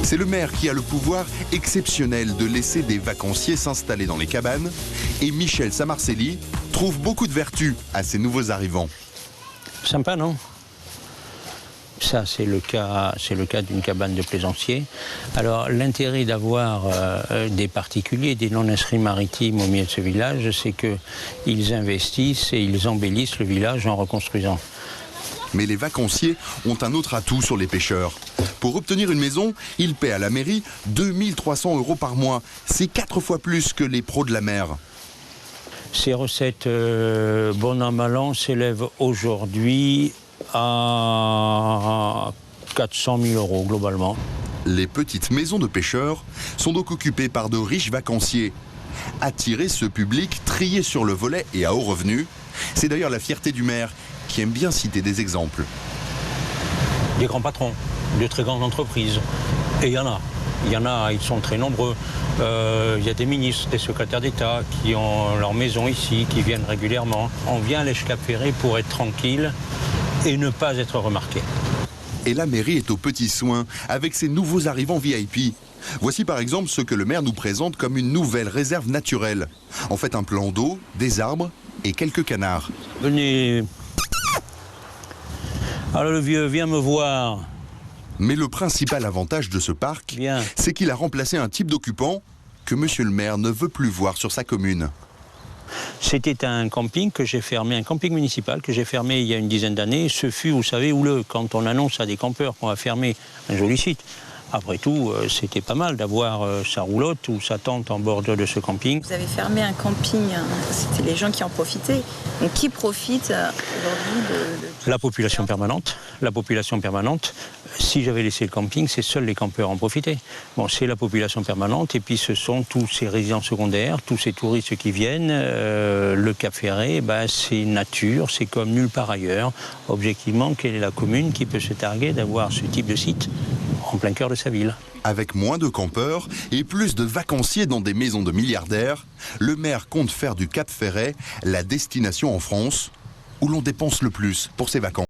C'est le maire qui a le pouvoir exceptionnel de laisser des vacanciers s'installer dans les cabanes. Et Michel Samarcelli trouve beaucoup de vertus à ces nouveaux arrivants. Sympa, non? Ça, c'est le cas d'une cabane de plaisanciers. Alors, l'intérêt d'avoir des particuliers, des non-inscrits maritimes au milieu de ce village, c'est qu'ils investissent et ils embellissent le village en reconstruisant. Mais les vacanciers ont un autre atout sur les pêcheurs. Pour obtenir une maison, ils paient à la mairie 2 300 € par mois. C'est 4 fois plus que les pros de la mer. Ces recettes, bon an mal an, s'élèvent aujourd'hui à 400 000 € globalement. Les petites maisons de pêcheurs sont donc occupées par de riches vacanciers. Attirer ce public trié sur le volet et à haut revenu, c'est d'ailleurs la fierté du maire qui aime bien citer des exemples. Des grands patrons, de très grandes entreprises. Et il y en a, ils sont très nombreux. Il y a des ministres, des secrétaires d'État qui ont leur maison ici, qui viennent régulièrement. On vient à l'Èche-Cap-Ferré pour être tranquille et ne pas être remarqué. Et la mairie est aux petits soins avec ses nouveaux arrivants VIP. Voici par exemple ce que le maire nous présente comme une nouvelle réserve naturelle. En fait, un plan d'eau, des arbres et quelques canards. Venez. Alors le vieux, viens me voir. Mais le principal avantage de ce parc, c'est qu'il a remplacé un type d'occupant que monsieur le maire ne veut plus voir sur sa commune. C'était un camping que j'ai fermé, un camping municipal que j'ai fermé il y a une dizaine d'années. Ce fut, vous savez, houleux quand on annonce à des campeurs qu'on va fermer un joli site. Après tout, c'était pas mal d'avoir sa roulotte ou sa tente en bordure de ce camping. Vous avez fermé un camping, c'était les gens qui en profitaient. Donc qui profite aujourd'hui de... La population permanente. La population permanente. Si j'avais laissé le camping, c'est seuls les campeurs en profitaient. Bon, c'est la population permanente et puis ce sont tous ces résidents secondaires, tous ces touristes qui viennent. Le Cap Ferré, c'est nature, c'est comme nulle part ailleurs. Objectivement, quelle est la commune qui peut se targuer d'avoir ce type de site en plein cœur de sa ville? Avec moins de campeurs et plus de vacanciers dans des maisons de milliardaires, le maire compte faire du Cap Ferret la destination en France où l'on dépense le plus pour ses vacances.